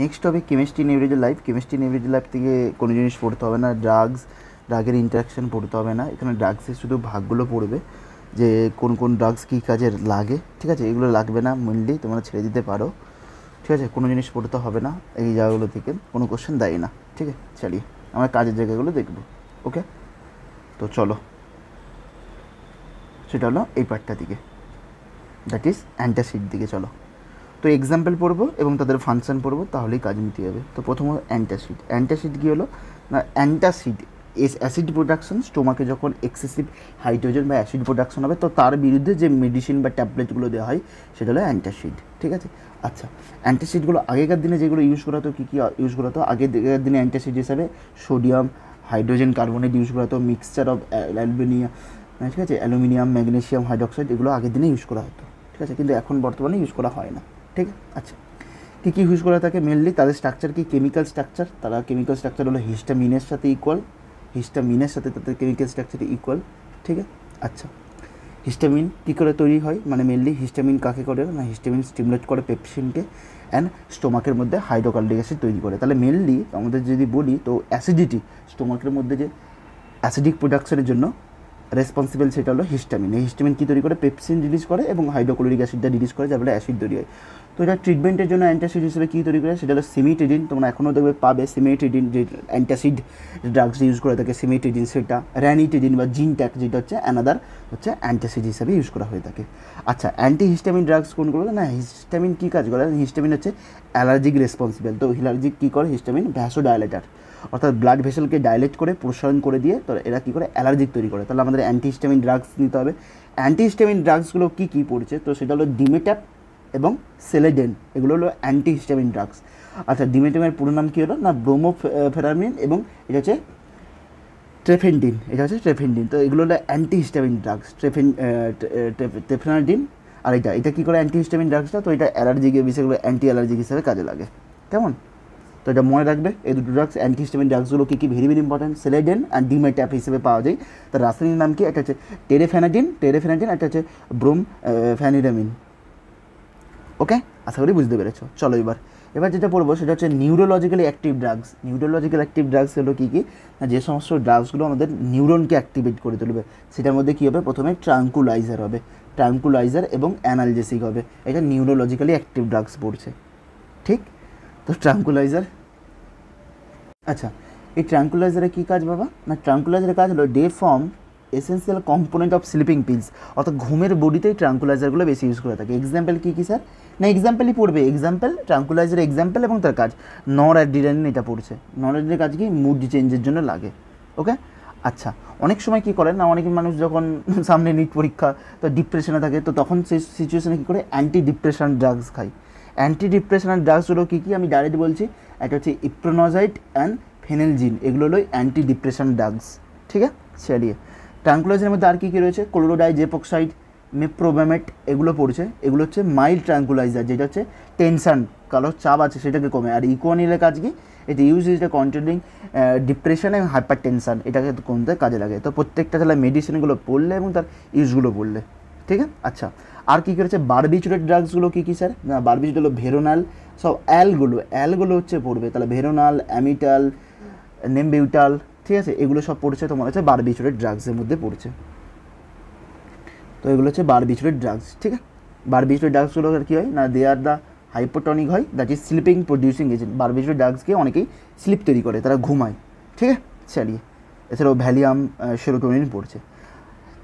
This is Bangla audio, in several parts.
নেক্সট হবে chemistry in everyday life. Chemistry in everyday life থেকে কোনো জিনিস পড়তে হবে না, ড্রাগের ইন্টারাকশান পড়তে হবে না। এখানে ড্রাগসের শুধু ভাগগুলো পড়বে, যে কোন কোন ড্রাগস কী কাজে লাগে, ঠিক আছে? এগুলো লাগবে না, মেনলি তোমরা ছেড়ে দিতে পারো, ঠিক আছে? কোনো জিনিস পড়তে হবে না, এই জায়গাগুলো থেকে কোনো কোশ্চেন দেয় না, ঠিক আছে? চালিয়ে আমরা কাজের জায়গাগুলো দেখব। ওকে, তো চলো, সেটা হলো এই পার্টটা দিকে, দ্যাট ইজ অ্যান্টাসিড দিকে। চলো, তো এক্সাম্পল পড়বো এবং তাদের ফাংশন পড়বো, তাহলেই কাজ মিটে যাবে। তো প্রথমত অ্যান্টাসিড। অ্যান্টাসিড কী হলো না, অ্যান্টাসিড অ্যাসিড প্রোডাকশন, স্টোমাকে যখন এক্সেসিভ হাইড্রোজেন বা অ্যাসিড প্রোডাকশন হবে, তো তার বিরুদ্ধে যে মেডিসিন বা ট্যাবলেটগুলো দেওয়া হয় সেটা হলো অ্যান্টাসিড, ঠিক আছে? আচ্ছা, অ্যান্টাসিডগুলো আগেকার দিনে যেগুলো ইউজ করা হতো, কী কী ইউজ করা হতো আগেকার দিনে অ্যান্টাসিড হিসাবে? সোডিয়াম হাইড্রোজেন কার্বনেট ইউজ করা হতো, মিক্সচার অফ অ্যালুমিনিয়াম, ঠিক আছে, অ্যালুমিনিয়াম ম্যাগনেসিয়াম হাইড্রোক্সাইড, এগুলো আগের দিনে ইউজ করা হতো, ঠিক আছে? কিন্তু এখন বর্তমানে ইউজ করা হয় না, ঠিক আছে? আচ্ছা, কী কী ইউজ করা থাকে মেনলি? তাদের স্ট্রাকচার কি? Chemical structure. তারা কেমিক্যাল স্ট্রাকচার হলো হিস্টামিনের সাথে ইকুয়াল, হিস্টামিনের সাথে তাদের কেমিক্যাল স্ট্রাকচার ইকুয়াল, ঠিক আছে? আচ্ছা, হিস্টামিন কী করে তৈরি হয়, মানে মেনলি হিস্টামিন কাকে করে না, হিস্টামিন স্টিমুলেট করে পেপসিনকে অ্যান্ড স্টোমাকের মধ্যে হাইড্রোক্লোরিক অ্যাসিড তৈরি করে। তাহলে মেনলি আমাদের যদি বলি, তো অ্যাসিডিটি, স্টোমাকের মধ্যে যে অ্যাসিডিক প্রোডাকশনের জন্য রেসপন্সিবল সেটা হলো হিস্টামিন। এই হিস্টামিন কী তৈরি করে? পেপসিন রিলিজ করে এবং হাইড্রোক্লোরিক অ্যাসিডটা রিলিজ করে, যার ফলে অ্যাসিড তৈরি হয়। তো এটা ট্রিটমেন্টের জন্য অ্যান্টাসিড হিসেবে কী তৈরি করে? সেটা হলো সিমিটিডিন। তোমরা এখনও দেখবে পাবে সিমিটিডিন, যে অ্যান্টাসিড ড্রাগস ইউজ করে থাকে সিমিটিডিন, সেটা র্যানিটিডিন বা জিনট্যাক, যেটা হচ্ছে অ্যানাদার হচ্ছে অ্যান্টাসিড হিসাবে ইউজ করা হয়ে থাকে। আচ্ছা, অ্যান্টি হিস্টামিন ড্রাগস কোনগুলো? না, হিস্টামিন কী কাজ করে? হিস্টামিন হচ্ছে অ্যালার্জিক রেসপন্সিবল। তো অ্যালার্জিক কী করে? হিস্টামিন ভ্যাসোডাইলেটার, অর্থাৎ ব্লাড ভেসেলকে ডাইলেট করে প্রসারণ করে দিয়ে, তো এরা কী করে? অ্যালার্জিক তৈরি করে। তাহলে আমাদের অ্যান্টিহিস্টামিন ড্রাগস নিতে হবে। অ্যান্টিহিস্টামিন ড্রাগসগুলো কী কী পড়ছে? তো সেটা হলো ডিমেট্যাপ এবং সেলেডেন, এগুলো হলো অ্যান্টিহিস্টামিন ড্রাগস। আচ্ছা, ডিমেট্যাপের পুরো নাম কী হলো না, ব্রোমোফেরামিন, এবং এটা হচ্ছে ট্রেফেন্ডিন, এটা হচ্ছে ট্রেফেন্ডিন। তো এগুলো হলো অ্যান্টিহিস্টামিন ড্রাগস, ট্রেফেনাডিন। আর এটা কী করে অ্যান্টিহিস্টামিন ড্রাগসটা? তো এটা অ্যালার্জিক, বিষয়গুলো অ্যান্টি অ্যালার্জিক হিসাবে কাজে লাগে, কেমন? তো এটা মনে রাখবে, এই দুটো ড্রাগস অ্যান্টিহিস্টামিন ড্রাগসগুলো কী কী, very very important. Seldane and Dimetapp হিসেবে পাওয়া যায়। তার রাসায়নিক নাম কি? একটা হচ্ছে টেরেফেনাডিন, একটা হচ্ছে ফ্যানিডামিন। ওকে, আশা করি বুঝতে পেরেছো। চলো এবার যেটা পড়বো সেটা হচ্ছে নিউরোলজিক্যালি active drugs. Neurological active drugs হলো কী কী না, যে সমস্ত ড্রাগসগুলো আমাদের নিউরনকে অ্যাক্টিভেট করে তুলবে। সেটার মধ্যে কী হবে? প্রথমে ট্রাঙ্কুলাইজার হবে, ট্রাঙ্কুলাইজার এবং অ্যানালজেসিক হবে। এটা নিউরোলজিক্যালি অ্যাক্টিভ ড্রাগস পড়ছে, ঠিক? তো ট্রাঙ্কুলাইজার, আচ্ছা, এই ট্রাঙ্কুলাইজারের কী কাজ বাবা? না, ট্রাঙ্কুলাইজারের কাজ হলো day form essential component of sleeping pills, অর্থাৎ ঘুমের বডিতেই ট্রাঙ্কুলাইজারগুলো বেশি ইউজ করে থাকে। এক্সাম্পল কী কী স্যার? না, এক্সাম্পলই পড়বে, এক্সাম্পল ট্রাঙ্কুলাইজার এক্সাম্পল এবং তার কাজ। নর অ্যাড্রিনালিন এটা পড়ছে। নর অ্যাড্রিনালিনের কাজ কি? মুড চেঞ্জের জন্য লাগে। ওকে, আচ্ছা, অনেক সময় কী করেন না, অনেক মানুষ যখন সামনে নিট পরীক্ষা, তো ডিপ্রেশনে থাকে, তো তখন সেই সিচুয়েশনে কী করে? অ্যান্টি ডিপ্রেশন ড্রাগস খায়। অ্যান্টি ডিপ্রেশনাল ড্রাগসগুলো কী কী আমি ডাইরেক্ট বলছি। একটা হচ্ছে ইপ্রোনোজাইট অ্যান্ড ফেনেলজিন, এগুলো হলো অ্যান্টি ডিপ্রেশন ড্রাগস, ঠিক আছে? চালিয়ে ট্রাঙ্কুলাইজারের মধ্যে আর কী কী রয়েছে? ক্লোরোডাইজেপক্সাইড, মেপ্রোব্যামেট, এগুলো পড়ছে। এগুলো হচ্ছে মাইল্ড ট্রাঙ্কুলাইজার, যেটা হচ্ছে টেনশন, কারো চাপ আছে সেটাকে কমে। আর ইকোয়ানিলের কাজ কি? এটা ইউজ এটা কন্ট্রোলিং ডিপ্রেশন এবং হাইপার টেনশন, এটাকে কমতে কাজে লাগে। তো প্রত্যেকটা তাহলে মেডিসিনগুলো পড়লে এবং তার ইউজগুলো পড়লে, ঠিক আছে? আচ্ছা, আর কী করেছে? বারবিচুরেট ড্রাগসগুলো কী কী স্যার? না, বারবিচুরেট হলো ভেরোনাল, সব অ্যালগুলো হচ্ছে পড়বে। তাহলে ভেরোনাল, অ্যামিটাল, নেমবিউটাল, ঠিক আছে? এগুলো সব পড়ছে তোমার হচ্ছে বারবিচুরেট ড্রাগসের মধ্যে পড়ছে। তো এগুলো হচ্ছে বারবিচুরেট ড্রাগস, ঠিক আছে? বারবিচুরেট ড্রাগসগুলো কী হয় না, দে আর দ্য হাইপোটনিক হয়, that is sleeping producing agent. Barbiturate ড্রাগসকে অনেকেই স্লিপ তৈরি করে, তারা ঘুমায়, ঠিক আছে? চালিয়ে এছাড়াও ভ্যালিয়াম, সেরোটোনিন পড়ছে।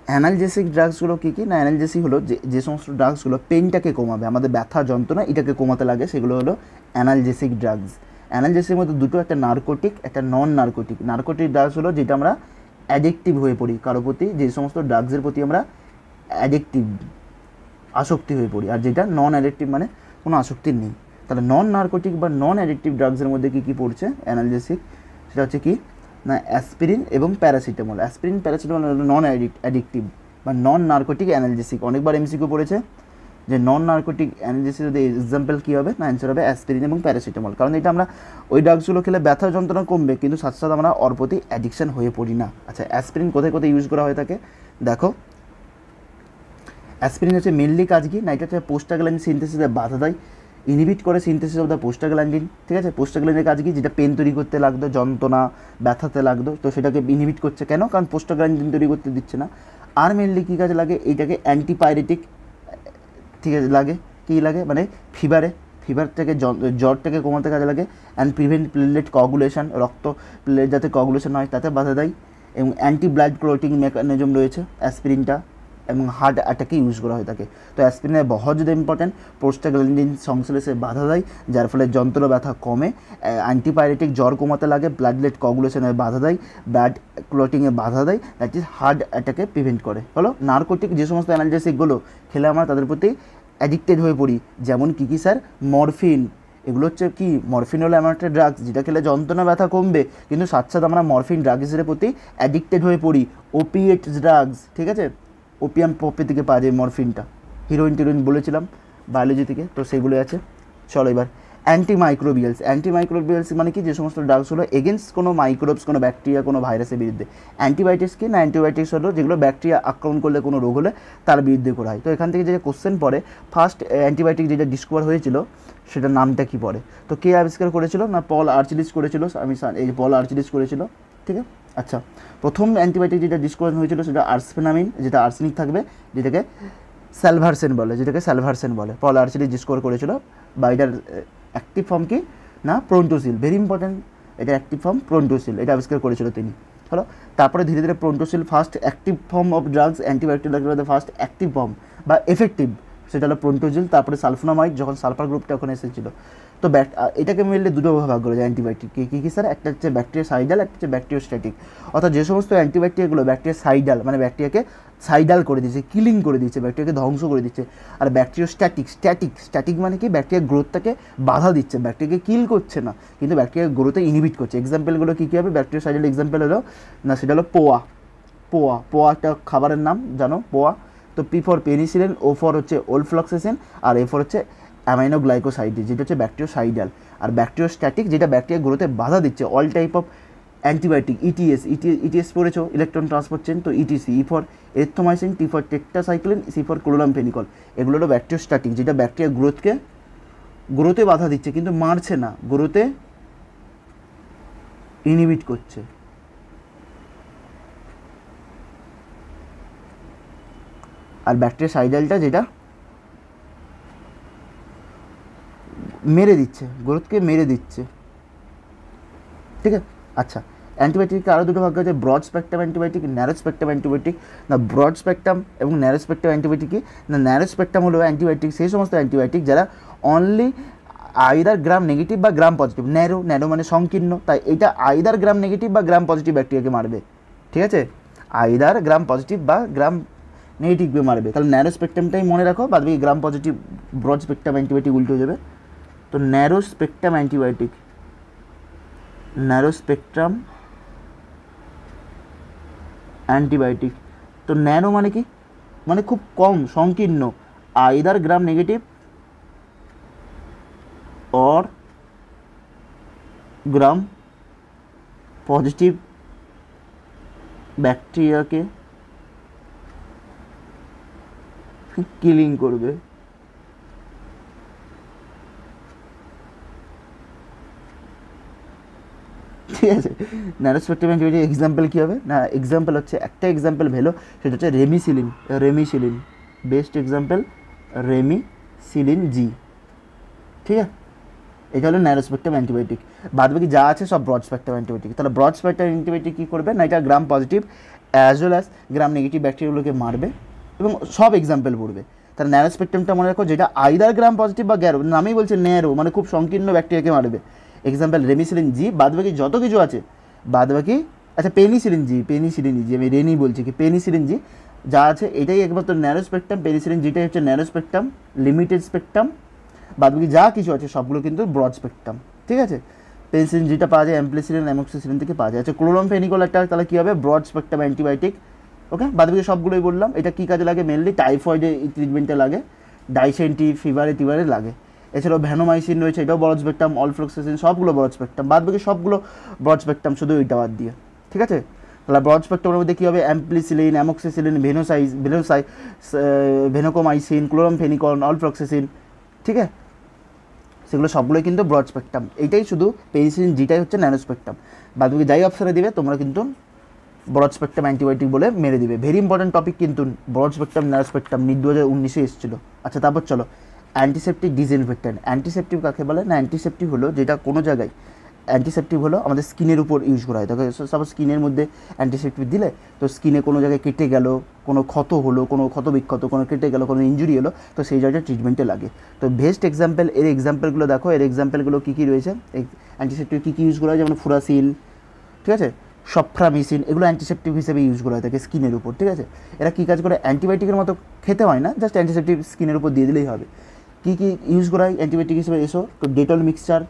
অ্যানালজেসিক ড্রাগসগুলো কী কী না, অ্যানালজেসিক হলো যে সমস্ত ড্রাগসগুলো পেনটাকে কমাবে, আমাদের ব্যথা যন্ত্রণা এটাকে কমাতে লাগে, সেগুলো হলো অ্যানালজেসিক ড্রাগস। অ্যানালজেসির মধ্যে দুটো, একটা নার্কোটিক, একটা নন নার্কোটিক। নার্কোটিক ড্রাগস হলো যেটা আমরা অ্যাডিকটিভ হয়ে পড়ি কারো প্রতি, যে সমস্ত ড্রাগসের প্রতি আমরা অ্যাডিকটিভ, আসক্তি হয়ে পড়ি। আর যেটা নন অ্যাডিকটিভ মানে কোনো আসক্তি নেই। তাহলে নন নার্কোটিক বা নন অ্যাডিকটিভ ড্রাগসের মধ্যে কী কী পড়ছে অ্যানালজেসিক? সেটা হচ্ছে কি না, অ্যাসপিরিন এবং প্যারাসিটামল। অ্যাসপিরিন প্যারাসিটামল নন অ্যাডিকটিভ বা নন নার্কোটিক অ্যানালজেসিক। অনেকবার এমসিকিউ পড়েছে যে নন নার্কোটিক অ্যানালজেসিক যদি এক্সাম্পল কী হবে না, অ্যান্সার হবে অ্যাসপিরিন এবং প্যারাসিটামল। কারণ এটা আমরা ওই ড্রাগসগুলো খেলে ব্যথা যন্ত্রণা কমবে, কিন্তু সাথে সাথে আমরা ওর প্রতি অ্যাডিকশন হয়ে পড়ি না। আচ্ছা, অ্যাসপিরিন কোথায় কোথায় ইউজ করা হয়ে থাকে দেখো। অ্যাসপিরিন হচ্ছে মেনলি কাজ কি না, এটা হচ্ছে পোস্টাগ্ল্যান্ডিন সিনথেসিসে বাধা দেয়, ইনহিবিট করে সিনথেসিস অফ দ্য প্রোস্টাগ্ল্যান্ডিন, ঠিক আছে। প্রোস্টাগ্ল্যান্ডিনের কাজ কি, যেটা পেন তৈরি করতে লাগতো, যন্ত্রণা ব্যথাতে লাগতো, তো সেটাকে ইনহিবিট করছে কেন, কারণ প্রোস্টাগ্ল্যান্ডিন তৈরি করতে দিচ্ছে না। আর মেনলি কী কাজে লাগে, এইটাকে অ্যান্টিপাইরেটিক, ঠিক আছে, লাগে কী লাগে মানে ফিভার থেকে জ্বরটাকে কমাতে কাজে লাগে, অ্যান্ড প্রিভেন্ট প্লেটলেট কগুলেশন, রক্ত প্লেট যাতে কগুলেশন হয় তাতে বাধা দেয়, এবং অ্যান্টি ব্লাড ক্লটিং মেকানিজম রয়েছে অ্যাসপিরিনটা, এবং হার্ট অ্যাটাকে ইউজ করা হয়ে থাকে। তো অ্যাসপিরিনের বহুত যদি ইম্পর্টেন্ট, প্রোস্টাগ্ল্যান্ডিন সংশ্লেষে বাধা দেয়, যার ফলে যন্ত্র ব্যথা কমে, অ্যান্টিপাইরেটিক জ্বর কমাতে লাগে, ব্লাডলেট কগুলেশনে বাধা দেয়, ব্লাড ক্লটিংয়ে বাধা দেয়, দ্যাট ইজ হার্ট অ্যাটাকে প্রিভেন্ট করে। হলো নার্কোটিক যে সমস্ত অ্যানালজেসিকগুলো খেলে আমরা তাদের প্রতি অ্যাডিক্টেড হয়ে পড়ি, যেমন কী কী স্যার, মরফিন, এগুলো হচ্ছে কি, মরফিন হলো এমন একটা ড্রাগস যেটা খেলে যন্ত্রণা ব্যথা কমবে, কিন্তু সাথে সাথে আমরা মরফিন ড্রাগসের প্রতি অ্যাডিক্টেড হয়ে পড়ি। ওপিয়েট ড্রাগস, ঠিক আছে, ওপিয়াম পপি থেকে পাওয়া যায় মরফিনটা, হিরোইন টিরোইন বলেছিলাম বায়োলজি থেকে, তো সেগুলো আছে। চলো এবার অ্যান্টিমাইক্রোবিয়ালস মানে কি, যে সমস্ত ড্রাগস হলো এগেনস্ট কোনো মাইক্রোবস, কোনো ব্যাকটেরিয়া, কোনো ভাইরাসের বিরুদ্ধে। অ্যান্টিবায়োটিক্স কি না, অ্যান্টিবায়োটিক্স হলো যেগুলো ব্যাকটেরিয়া আক্রমণ করলে, কোনো রোগ হলে তার বিরুদ্ধে করা হয়। তো এখান থেকে যে কোশ্চেন পড়ে, ফার্স্ট অ্যান্টিবায়োটিক যেটা ডিসকভার হয়েছিল সেটার নামটা কী পড়ে, তো কে আবিষ্কার করেছিল না, পল আর্চিলিস করেছিল, এই পল আর্চিলিস করেছিল, ঠিক আছে। আচ্ছা, প্রথম অ্যান্টিবায়োটিক যেটা ডিসকভার হয়েছিল সেটা আর্সেনামিন, যেটা আর্সেনিক থাকবে, যেটাকে স্যালভারসেন বলে, পল আর্চিলিস ডিসকভার করেছিল। বা এটার অ্যাক্টিভ ফর্ম কি না, প্রোন্টোসিল, ভেরি ইম্পর্ট্যান্ট, এটা অ্যাক্টিভ ফর্ম প্রোন্টোসিল, এটা আবিষ্কার করেছিল তিনি। হলো তারপরে ধীরে ধীরে prontosil first active form of drugs, antibiotic first active form বা এফেক্টিভ, সেটা হলো প্রোন্টোসিল। তারপরে সালফোনামাইড, যখন সালফার গ্রুপটা ওখানে এসেছিলো। তো এটাকে মিললে দুটো ভাগ করা যায় অ্যান্টিবায়োটিক, কী সার, একটা হচ্ছে ব্যাকটেরিয়াসাইডাল, একটা হচ্ছে ব্যাকটেরিওস্ট্যাটিক। অর্থাৎ যে সমস্ত অ্যান্টিবায়োটিকগুলো ব্যাকটেরিয়াসাইডাল মানে ব্যাকটেরিয়াকে সাইডাল করে দিচ্ছে, কিলিং করে দিচ্ছে, ব্যাকটেরিয়াকে ধ্বংস করে দিচ্ছে। আর ব্যাকটেরিওস্ট্যাটিক মানে কি, ব্যাকটেরিয়ার গ্রোথটাকে বাধা দিচ্ছে, ব্যাকটেরিয়াকে কিল করছে না, কিন্তু ব্যাকটেরিয়ার গ্রোথে ইনহিবিট করছে। এক্সাম্পলগুলো কী কী হবে, ব্যাকটেরিয়াসাইডাল এক্সাম্পল হলো না, সেটা হলো পোয়া একটা খাবারের নাম জানো, পোয়া। তো P for penicillin, O for হচ্ছে ওলফ্লক্সেসিন, আর এ ফর হচ্ছে অ্যামাইনোগ্লাইকোসাইড, যেটা হচ্ছে ব্যাকটেরিওসাইডাল। আর ব্যাকটেরিওস্ট্যাটিক যেটা ব্যাকটেরিয়া গ্রোথে বাধা দিচ্ছে, all type of antibiotic, ETS পড়েছো, ইলেকট্রন ট্রান্সপোর্ট চেন, তো ETC, E for erythromycin, T for tetracycline, C for chloramphenicol, এগুলো হলো ব্যাকটেরিওস্ট্যাটিক, যেটা ব্যাকটেরিয়া গ্রোথে বাধা দিচ্ছে, কিন্তু মারছে না, গ্রোথে ইনহিবিট করছে। আর ব্যাকটেরিয়াসাইডালটা যেটা মেরে দিচ্ছে, গ্রোথকে মেরে দিচ্ছে, ঠিক আছে। আচ্ছা, অ্যান্টিবায়োটিক আরও দুটো ভাগ আছে, broad spectrum antibiotic, narrow spectrum antibiotic. না, ব্রড স্পেকট্রাম এবং ন্যারো স্পেকট্রাম অ্যান্টিবায়োটিক কি না, ন্যারো স্পেকট্রাম হলো অ্যান্টিবায়োটিক, সেই সমস্ত অ্যান্টিবায়োটিক যারা অনলি আইদার গ্রাম নেগেটিভ বা গ্রাম পজিটিভ, ন্যারো মানে সংকীর্ণ, তাই এটা আইদার গ্রাম নেগেটিভ বা গ্রাম পজিটিভ ব্যাকটেরিয়াকে মারবে, ঠিক আছে, আইদার গ্রাম পজিটিভ বা গ্রাম নেগেটিভকে মারবে। তাহলে ন্যারো স্পেকট্রামটাই মনে রাখো, বাদ বাকি gram positive broad spectrum antibiotic উল্টে যাবে। তো ন্যারো স্পেকট্রাম অ্যান্টিবায়োটিক, তো ন্যানো মানে কি, মানে খুব কম, সংকীর্ণ, either gram negative or gram positive ব্যাকটেরিয়াকে কিলিং করবে। ঠিক আছে, ন্যারো স্পেকট্রাম অ্যান্টিবায়োটিক এক্সাম্পল কী হবে না, এক্সাম্পল হচ্ছে একটা এক্সাম্পল ভেলো, সেটা হচ্ছে রেমিসিলিন, বেস্ট এক্সাম্পল রেমিসিলিন জি, ঠিক আছে। এটা হলো ন্যারো স্পেকট্রাম অ্যান্টিবায়োটিক। বাদ বাকি যা আছে সব ব্রড স্পেকট্রাম অ্যান্টিবায়োটিক। তাহলে ব্রড স্পেকট্রাম অ্যান্টিবায়োটিক কী করবে না, এটা gram positive as well as gram negative ব্যাকটেরিয়াগুলোকে মারবে এবং সব এক্সাম্পল পড়বে। তাহলে ন্যারো স্পেকট্রামটা মনে রাখো, যেটা আইদার গ্রাম পজিটিভ বা গ্যারো, নামেই বলছে ন্যারো মানে খুব সংকীর্ণ ব্যাকটেরিয়াকে মারবে, এক্সাম্পল রেমিসিলিন জি। বাদ বাকি যত কিছু আছে, বাদ বাকি আচ্ছা পেনিসিলিন জি, আমি রেনি বলছি কি, পেনিসিলিন জি যা আছে এটাই একমাত্র ন্যারো স্পেকট্রাম, পেনিসিলিন জিটাই হচ্ছে ন্যারো স্পেকট্রাম, লিমিটেড স্পেকট্রাম। বাদ বাকি যা কিছু আছে সবগুলো কিন্তু ব্রড স্পেকট্রাম, ঠিক আছে। পেনিসিলিন যেটা পাওয়া যায় অ্যাম্প্লিসিলিন, অ্যামোক্সিসিলিন থেকে পাওয়া যায়। আচ্ছা, ক্লোরামফেনিকল একটা, তাহলে কী হবে, ব্রড স্পেকট্রাম অ্যান্টিবায়োটিক, ওকে। বাদ বাকি সবগুলোই বললাম। এটা কী কাজে লাগে, মেনলি টাইফয়েডে ট্রিটমেন্টে লাগে, ডাইসেন্ট্রি ফিভারে লাগে। এছাড়াও ভ্যানোমাইসিন রয়েছে, এটাও ব্রড স্পেকট্রাম, অলফ্লক্সেসিন সবগুলো ব্রড স্পেকট্রাম, বাদ বাকি সবগুলো ব্রড স্পেকট্রাম, শুধু ওইটা বাদ দিয়ে, ঠিক আছে। তাহলে ব্রড স্পেকট্রামের মধ্যে কী হবে, অ্যাম্প্লিসিলিন, অ্যামোক্সিসিলিন, ভেনোকোমাইসিন, ক্লোরামফেনিকল, অলফ্লক্সেসিন, ঠিক আছে। সেগুলো সবগুলোই কিন্তু ব্রড স্পেকট্রাম। এইটাই শুধু পেনিসিলিন জিটাই হচ্ছে ন্যানো স্পেকট্রাম। বাদ বাকি যাই অপশানে দিবে তোমরা কিন্তু ব্রড স্পেকট্রাম অ্যান্টিবায়োটিক বলে মেরে দিবে। ভেরি ইম্পর্টেন্ট টপিক কিন্তু broad spectrum nano spectrum NEET 2019-এ এসেছিলো। আচ্ছা তারপর চলো অ্যান্টিসেপটিক ডিসইনফেক্ট্যান্ট। অ্যান্টিসেপটিভ কাকে বলে না, অ্যান্টিসেপটিভ হলো যেটা কোনো জায়গায়, অ্যান্টিসেপটিভ হলো আমাদের স্কিনের উপর ইউজ করা হয়। তবে সাপোজ স্কিনের মধ্যে অ্যান্টিসেপটিভ দিলে তো স্কিনে কোনো জায়গায় কেটে গেল, কোনো ক্ষত হলো, কোনো ক্ষত বিক্ষত, কোনো কেটে গেল, কোনো ইঞ্জুরি হলো, তো সেই জায়গায় ট্রিটমেন্টে লাগে। তো বেস্ট এক্সাম্পল, এর এক্সাম্পলগুলো দেখো, এর এক্সাম্পলগুলো কী কী রয়েছে, অ্যান্টিসেপটিভ কী কী ইউজ করা হয়, যেমন ফুরাসিল, ঠিক আছে, সফ্রামিসিন, এগুলো অ্যান্টিসেপটিভ হিসেবে ইউজ করা হয় থাকে স্কিনের উপর, ঠিক আছে। এরা কী কাজ করে, অ্যান্টিবায়োটিকের মতো খেতে হয় না, জাস্ট অ্যান্টিসেপটিভ স্কিনের উপর দিয়ে দিলেই হবে। কী কী ইউজ করা হয় অ্যান্টিবায়োটিক হিসেবে, এসো তো ডেটল মিক্সচার,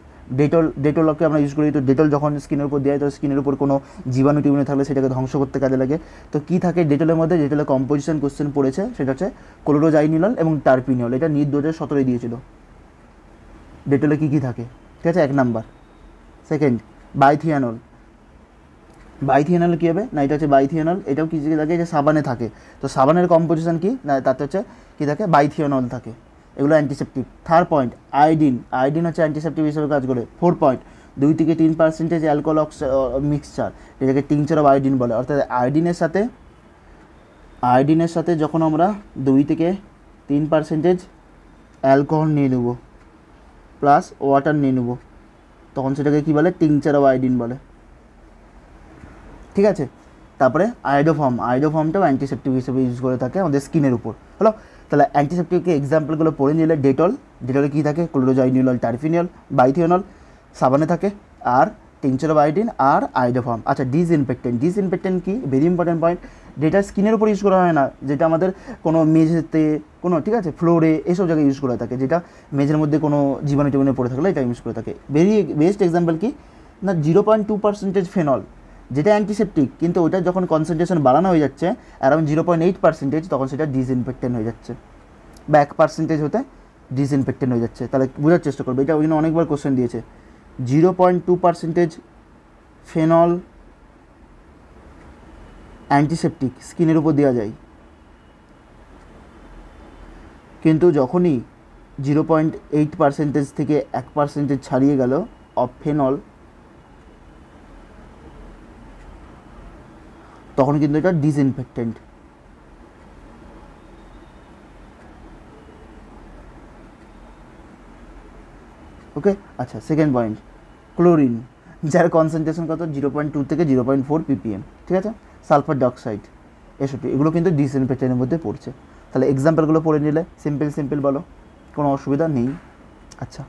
ডেটলকে আমরা ইউজ করি। তো ডেটল যখন স্কিনের উপর দেওয়া হয় তো স্কিনের উপর কোনো জীবাণু টিবাণু থাকলে সেটাকে ধ্বংস করতে কাজে লাগে। তো কী থাকে ডেটলের মধ্যে, ডেটলের কম্পোজিশন কোশ্চেন পড়েছে, সেটা হচ্ছে ক্লোরোজাইনিনল এবং টার্পিনিয়ল। এটা নিট 2017 দিয়েছিল। ডেটলে কী কী থাকে, ঠিক আছে, 1 নাম্বার। সেকেন্ড বাইথিয়ানল। বাইথিয়ানল কী হবে না, এটা হচ্ছে বাইথিয়ানল, এটাও কী থাকে, যে সাবানে থাকে। তো সাবানের কম্পোজিশন কী না, তাতে হচ্ছে কী থাকে, বাইথিয়ানল থাকে। এগুলো antiseptic. 3rd point iodine. Iodine হচ্ছে অ্যান্টিসেপটিভ হিসেবে কাজ করে। 4 পয়েন্ট 2 থেকে 3% অ্যালকোহল মিক্সচার, যেটাকে টিংচার অফ আয়োডিন বলে। অর্থাৎ আয়োডিনের সাথে যখন আমরা 2 থেকে 3% অ্যালকোহল নিয়ে নেব প্লাস ওয়াটার নিয়ে নেব, তখন সেটাকে কী বলে, টিংচার অফ আয়োডিন বলে, ঠিক আছে। তারপরে আয়োডোফর্মটাও অ্যান্টিসেপটিভ হিসেবে ইউজ করে থাকে আমাদের স্কিনের উপর। হলো, তাহলে অ্যান্টিসেপটিভকে এক্সাম্পলগুলো পড়ে নিলে, ডেটলে কী থাকে, ক্লোরোজাইনিনল, টার্পিনিয়ল, বাইথিয়নল সাবানে থাকে, আর টিংচার অফ আয়োডিন, আর আয়োডোফর্ম। আচ্ছা ডিসইনফেক্টেন্ট কি, ভেরি ইম্পর্টেন্ট পয়েন্ট, যেটা স্কিনের উপর ইউজ করা হয় না, যেটা আমাদের কোনো মেঝেতে কোনো, ঠিক আছে, ফ্লোরে, এইসব জায়গায় ইউজ করা থাকে, যেটা মেঝের মধ্যে কোনো জীবাণু টিবাণু পড়ে থাকলে এটা ইউজ করে থাকে। ভেরি বেস্ট এক্সাম্পল কি না, 0.2% ফেনল, যেটা অ্যান্টিসেপটিক, কিন্তু ওটা যখন কনসেন্ট্রেশন বাড়ানো হয়ে যাচ্ছে অ্যারাউন্ড 0.8%, তখন সেটা ডিসইনফেক্টেন্ট হয়ে যাচ্ছে, বা 1% হতে ডিসইনফেক্টেন্ট হয়ে যাচ্ছে। তাহলে বোঝার চেষ্টা করবে, এটা ওই জন্য অনেকবার কোশ্চেন দিয়েছে। 0.2% ফেনল অ্যান্টিসেপটিক স্কিনের উপর দেওয়া যায়, কিন্তু যখনই 0.8% থেকে 1% ছাড়িয়ে গেল অফ ফেনল, তখন কিন্তু এটা ডিসইনফেক্টেন্ট। ওকে, আচ্ছা সেকেন্ড পয়েন্ট ক্লোরিন, যার কনসেন্ট্রেশন কত, 0.2 থেকে 0.4 ppm, ঠিক আছে। সালফার ডাইঅক্সাইড, এসব এগুলো কিন্তু ডিসইনফেক্টেন্টের মধ্যে পড়ছে। তাহলে এক্সাম্পলগুলো পড়ে নিলে সিম্পল বলো, কোনো অসুবিধা নেই। আচ্ছা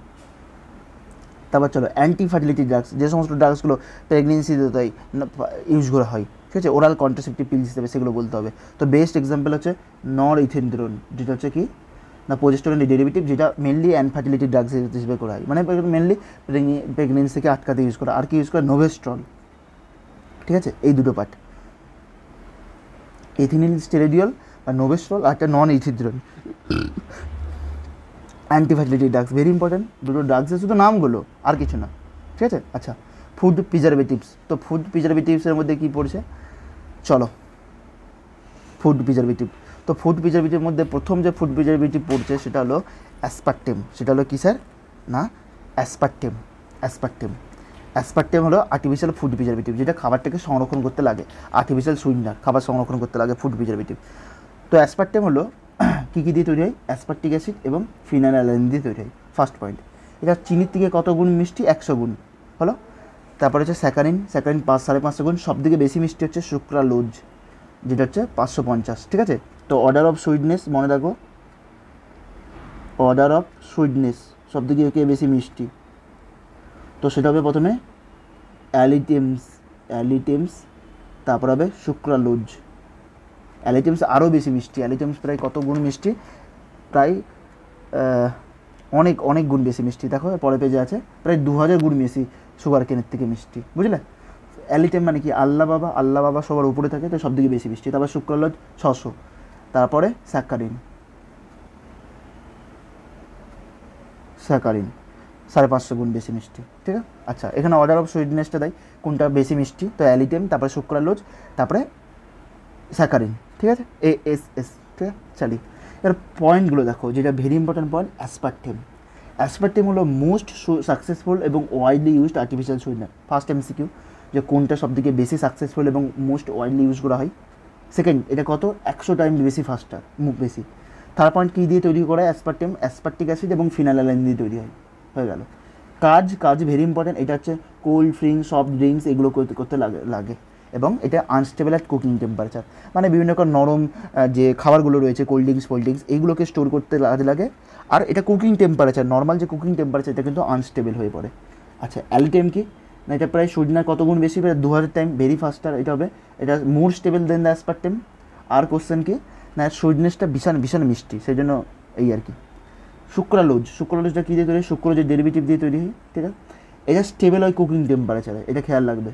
তারপর চলো অ্যান্টি ফার্টিলিটি ড্রাগস, যে সমস্ত ড্রাগসগুলো প্রেগনেন্সিতে তাই ইউজ করা হয়, ঠিক আছে, ওরাল কন্ট্রাসেপটিভ পিলস হিসেবে, সেগুলো বলতে হবে। তো বেস্ট এক্সাম্পল হচ্ছে নরইথিন্দ্রোন, যেটা হচ্ছে কি না প্রোজেস্টেরনের ডেরিভেটিভ, যেটা মেনলি অ্যানফার্টিলিটি ড্রাগস হিসেবে করা হয়, মানে মেনলি প্রেগনেন্সিকে আটকাতে ইউজ করা। আর কি ইউজ করে, নোভেস্ট্রল, ঠিক আছে, এই দুটো পার্ট, এথিনিল স্টেরিডিওল বা নোভেস্ট্রল, আর একটা নন ইথিন্দ্রোন অ্যান্টিফার্টিলিটি ড্রাগস। ভেরি ইম্পর্টেন্ট, দুটো ড্রাগসের শুধু নামগুলো, আর কিছু না, ঠিক আছে। আচ্ছা ফুড প্রিজারভেটিভস, তো ফুড প্রিজারভেটিভসের মধ্যে কী পড়ছে, চলো ফুড প্রিজারভেটিভ। তো ফুড প্রিজারভেটিভের মধ্যে প্রথম যে ফুড প্রিজারভেটিভ পড়ছে সেটা হলো অ্যাসপার্টেম। সেটা হলো কী স্যার না, অ্যাসপার্টেম হলো আর্টিফিশিয়াল ফুড প্রিজারভেটিভ, যেটা খাবারটাকে সংরক্ষণ করতে লাগে, আর্টিফিশিয়াল সুইটনার, খাবার সংরক্ষণ করতে লাগে ফুড প্রিজারভেটিভ। তো অ্যাসপার্টেম হলো কী কী দিয়ে তৈরি হয়, অ্যাসপার্টিক অ্যাসিড এবং ফিনাইলঅ্যালানিন দিয়ে তৈরি হয়। ফার্স্ট পয়েন্ট, এটা চিনির থেকে কত গুণ মিষ্টি, 100 গুণ হলো। তারপরে হচ্ছে স্যাকারিন 5-5.5 গুণ। সবথেকে বেশি মিষ্টি হচ্ছে সুক্রালোজ, যেটা হচ্ছে 550, ঠিক আছে। তো অর্ডার অফ সুইটনেস মনে রাখো, অর্ডার অফ সুইটনেস সবথেকে বেশি মিষ্টি, তো সেটা হবে প্রথমে অ্যালিটেমস, তারপর হবে সুক্রালোজ। অ্যালিটেমস আরও বেশি মিষ্টি, অ্যালিটেমস প্রায় কত গুণ মিষ্টি, প্রায় অনেক গুণ বেশি মিষ্টি। দেখো পরে পেজে আছে, প্রায় 2000 গুণ বেশি সুগার কেনের থেকে মিষ্টি, বুঝলে। অ্যালিটেম মানে কি, আল্লাহ বাবা সবার উপরে থাকে, তো সবদিকে বেশি মিষ্টি। তারপর সুক্রালোজ 600, তারপরে স্যাকারিন 550 গুণ বেশি মিষ্টি, ঠিক আছে। আচ্ছা এখানে অর্ডার অফ সুইটনেসটা দেয় কোনটা বেশি মিষ্টি, তো অ্যালিটেম, তারপরে সুক্রালোজ, তারপরে স্যাকারিন, ঠিক আছে, ASS, ঠিক আছে। চালি এবার পয়েন্টগুলো দেখো, যেটা very important point, aspartame. Aspartame হলো মোস্ট সাকসেসফুল এবং widely used artificial sweetener. First MCQ, যে কোনটা সবথেকে বেশি সাকসেসফুল এবং মোস্ট ওয়াইডলি ইউজ করা হয়। সেকেন্ড, এটা কত 100 টাইম বেশি ফাস্টার, মুখ বেশি। থার্ড পয়েন্ট কী দিয়ে তৈরি করা হয়? অ্যাসপার্টেম, অ্যাসপার্টিক অ্যাসিড এবং ফিনাইলালাইন দিয়ে তৈরি হয়। হয়ে গেল। কাজ ভেরি ইম্পর্টেন্ট। এটা হচ্ছে কোল্ড ড্রিঙ্কস, সফট ড্রিঙ্কস এগুলো করতে লাগে এবং এটা আনস্টেবল অ্যাট কুকিং টেম্পারেচার, মানে বিভিন্ন রকম নরম যে খাবারগুলো রয়েছে কোল্ড ড্রিঙ্কস এইগুলোকে স্টোর করতে লাগে। আর এটা কুকিং টেম্পারেচার, নর্মাল যে কুকিং টেম্পারেচার এটা কিন্তু আনস্টেবল হয়ে পড়ে। আচ্ছা, অ্যালিটেম কি না, এটা প্রায় সুইটনার কত গুণ বেশি, 2000 টাইম ভেরি ফাস্টার এটা হবে। এটা more stable than the aspartame. আর কোশ্চেন কি না, সুইটনেসটা ভীষণ মিষ্টি, সেই জন্য এই আর কি। সুক্রালোজটা কী দিয়ে তৈরি হয়? সুক্রোজের ডেরিভেটিভ দিয়ে তৈরি হয়, ঠিক আছে। এটা স্টেবল হয় কুকিং টেম্পারেচারে, এটা খেয়াল রাখবে।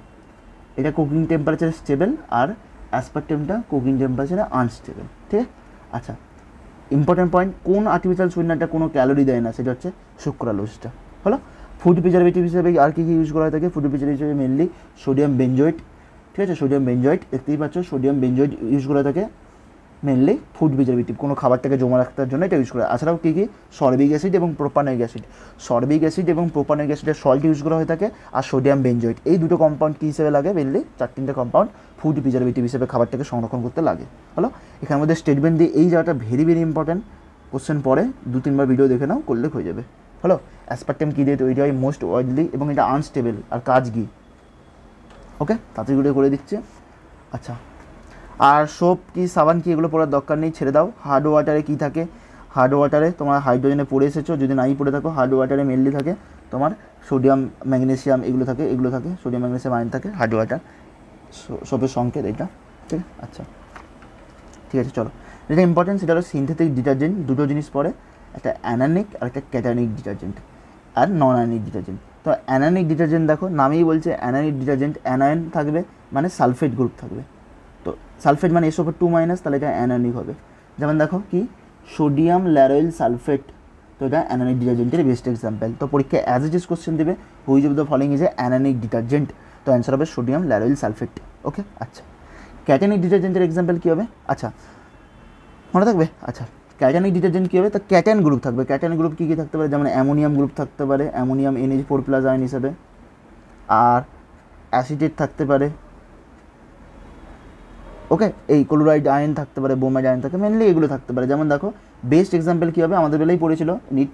এটা কুকিং টেম্পারেচারে স্টেবল আর অ্যাসপার্টেমটা কুকিং টেম্পারেচারে আনস্টেবল, ঠিক আছে। আচ্ছা, ইম্পর্টেন্ট পয়েন্ট, কোন আর্টিফিশিয়াল সুইটনারটা কোনো ক্যালোরি দেয় না, সেটা হচ্ছে সুক্রালোজটা। হলো। ফুড প্রিজারভেটিভ হিসেবে আর কী ইউজ করা হয়ে থাকে? ফুড প্রিজারভেটিভ হিসেবে মেনলি সোডিয়াম বেঞ্জয়েড, ঠিক আছে। সোডিয়াম বেঞ্জয়েড দেখতেই পাচ্ছ, সোডিয়াম বেঞ্জয়েড ইউজ করা থাকে মেনলি ফুড প্রিজারভেটিভ, কোনো খাবারটাকে জমা রাখার জন্য এটা ইউজ করা। এছাড়াও কী সরবিক অ্যাসিড এবং প্রোপানোয়িক অ্যাসিডের সল্ট ইউজ করা হয়ে থাকে। আর সোডিয়াম বেঞ্জয়েড, এই দুটো কম্পাউন্ড কী হিসেবে লাগে? মেনলি 4-3টে কম্পাউন্ড ফুড প্রিজারভেটিভ হিসেবে খাবারটাকে সংরক্ষণ করতে লাগে। হলো। এখানের মধ্যে স্টেটমেন্ট দিয়ে এই জায়গাটা ভেরি ইম্পর্টেন্ট, কোশ্চেন পরে 2-3বার ভিডিও দেখে নাও, করলে হয়ে যাবে। হলো। অ্যাসপার্টেম কী দিয়ে তৈরি হয়? মোস্ট ওয়াইডলি, এবং এটা আনস্টেবল। আর কাজ কি? ওকে, তাড়াতাড়ি করে দিচ্ছে। আচ্ছা, আর সোপ কি, সাবান কি, এগুলো পড়ার দরকার নেই, ছেড়ে দাও। হার্ড ওয়াটারে কী থাকে? হার্ড ওয়াটারে তোমার হাইড্রোজেনে পড়ে এসেছো, যদি নাই পড়ে থাকো, হার্ড ওয়াটারে মেনলি থাকে তোমার সোডিয়াম ম্যাগনেসিয়াম এগুলো থাকে, সোডিয়াম ম্যাগনেসিয়াম আয়ন থাকে হার্ড ওয়াটার। সোপের সংকেত এটা, ঠিক আছে। আচ্ছা, ঠিক আছে, চলো। যেটা ইম্পর্টেন্ট সেটা হলো সিনথেটিক ডিটারজেন্ট। দুটো জিনিস পড়ে, একটা অ্যানানিক আর একটা ক্যাটানিক ডিটারজেন্ট, আর নন অ্যানানিক ডিটারজেন্ট। তো অ্যানানিক ডিটারজেন্ট দেখো, নামেই বলছে অ্যানানিক ডিটারজেন্ট, অ্যানায়ন থাকবে মানে সালফেট গ্রুপ থাকবে। তো সালফেট মানে SO2-, তাহলে এটা অ্যানানিক হবে। যেমন দেখো কি, সোডিয়াম ল্যারয়েল সালফেট, তো এটা অ্যানানিক ডিটারজেন্টের বেস্ট এক্সাম্পল। তো পরীক্ষায় অ্যাজ ইট ইজ কোশ্চেন দেবে, which of the following is a anionic detergent, তো অ্যান্সার হবে সোডিয়াম ল্যারয়েল সালফেট। ওকে। আচ্ছা, ক্যাটানিক ডিটারজেন্টের এক্সাম্পল কী হবে? আচ্ছা, মনে থাকবে। আচ্ছা, ক্যাটানিক ডিটারজেন্ট কী হবে? তো ক্যাটায়ন গ্রুপ থাকবে। ক্যাটায়ন গ্রুপ কী থাকতে পারে? যেমন অ্যামোনিয়াম গ্রুপ থাকতে পারে, অ্যামোনিয়াম NH4+ আয়ন হিসেবে, আর অ্যাসিটেট থাকতে পারে। ওকে, এই ক্লোরাইড আয়ন থাকতে পারে, ব্রোমাইড আয়ন থাকে, মেনলি এগুলো থাকতে পারে। যেমন দেখো বেস্ট এক্সাম্পল কী হবে? আমাদের বেলায় পড়েছিল নিট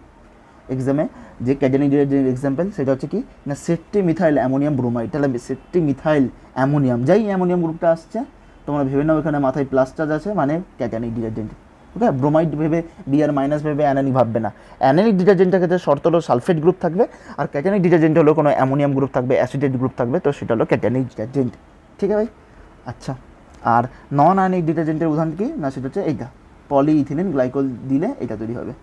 এক্সামে, যে ক্যাটানিক ডিটারজেন্ট এক্সাম্পল সেটা হচ্ছে কি না, সেট্রি মিথাইল অ্যামোনিয়াম ব্রোমাইড। তাহলে সেট্রি মিথাইল অ্যামোনিয়াম, যাই অ্যামোনিয়াম গ্রুপটা আসছে তোমরা ভেবে নাও এখানে মাথায় প্লাস চার্জ আছে, মানে ক্যাটানিক ডিটারজেন্ট। ওকে, ব্রোমাইড ভেবে Br- ভেবে অ্যানানিক ভাববে না। অ্যানানিক ডিটারজেন্টের ক্ষেত্রে শর্ত হলো সালফেট গ্রুপ থাকবে, আর ক্যাটানিক ডিটারজেন্ট হলো কোনো অ্যামোনিয়াম গ্রুপ থাকবে, অ্যাসিডেট গ্রুপ থাকবে, তো সেটা হলো ক্যাটানিক ডিটারজেন্ট। ঠিক আছে ভাই? আচ্ছা, আর নন আয়নিক ডিটারজেন্টের উদাহরণ কি না, সেটা হচ্ছে এইটা, পলিইথিলিন গ্লাইকল দিলে এটা তৈরি হবে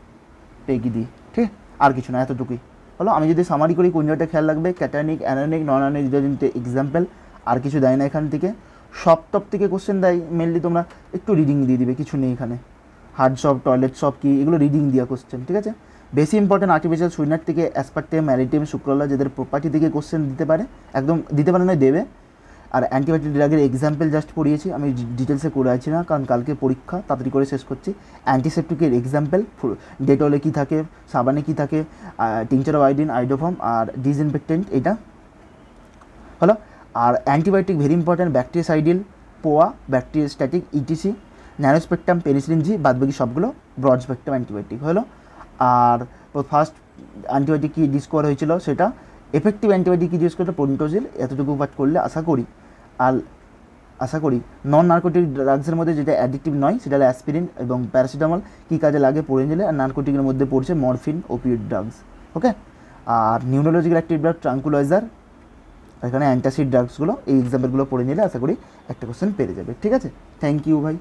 পেগি দিয়ে। ঠিক, আর কিছু না, এতটুকুই হলো। আমি যদি সামারি করি, কোন জায়গাটা খেয়াল রাখবে? ক্যাটানিক, অ্যানানিক, নন আয়নিক ডিটারজেন্টের এক্সাম্পল, আর কিছু দেয় না এখান থেকে। সপ্তপ থেকে কোশ্চেন দেয় মেনলি, তোমরা একটু রিডিং দিয়ে দিবে, কিছু নেই এখানে। হার্ড সপ, টয়লেট সপ কি, এগুলো রিডিং দেওয়া কোশ্চেন। ঠিক আছে, বেশি ইম্পর্টেন্ট আর্টিফিশিয়াল সুইটনার থেকে অ্যাসপার্টেম, ম্যারিটেম, সুক্রোলা, যাদের প্রপার্টি থেকে কোশ্চেন দিতে পারে, একদম দিতে পারে না, দেবে। আর অ্যান্টিবায়োটিক ড্রাগের এক্সাম্পল জাস্ট পড়িয়েছি, আমি ডিটেলসে করে আছি না, কারণ কালকে পরীক্ষা, তাড়াতাড়ি করে শেষ করছি। অ্যান্টিসেপটিকের এক্সাম্পল, ডেটলে কী থাকে, সাবানে কী থাকে, টিংচার অফ আয়োডিন, আইডোফর্ম, আর ডিসইনফেক্টেন্ট, এটা হলো। আর অ্যান্টিবায়োটিক ভেরি ইম্পর্ট্যান্ট, ব্যাকটেরিয়াসাইডিল, পোয়া, ব্যাকটেরিয়াস্ট্যাটিক, ইটিসি, ন্যানোস্পেকট্রাম, পেনিসিলিন জি, বাদবাকি সবগুলো ব্রড স্পেকট্রাম অ্যান্টিবায়োটিক হলো। আর ফার্স্ট অ্যান্টিবায়োটিক কী ডিসকভার হয়েছিল, সেটা এফেক্টিভ অ্যান্টিবায়োটিক কী ডিসকভার করতে, পন্টোজিল। এতটুকু পাঠ করলে আশা করি নন নার্কোটিক ড্রাগসের মধ্যে যেটা অ্যাডিকটিভ নয় সেটা হলো অ্যাসপিরিন এবং প্যারাসিটামল কী কাজে লাগে পড়ে নিলে। আর নার্কোটিকের মধ্যে পড়ছে মরফিন, ওপিওয়েড ড্রাগস। ওকে, আর নিউরোলজিক্যাল অ্যাক্টিভ ড্রাগ ট্রাঙ্কুলাইজার, এখানে অ্যান্টাসিড ড্রাগসগুলো, এই এক্সাম্পলগুলো পড়ে নিলে আশা করি একটা কোশ্চেন পেরে যাবে। ঠিক আছে, থ্যাংক ইউ ভাই।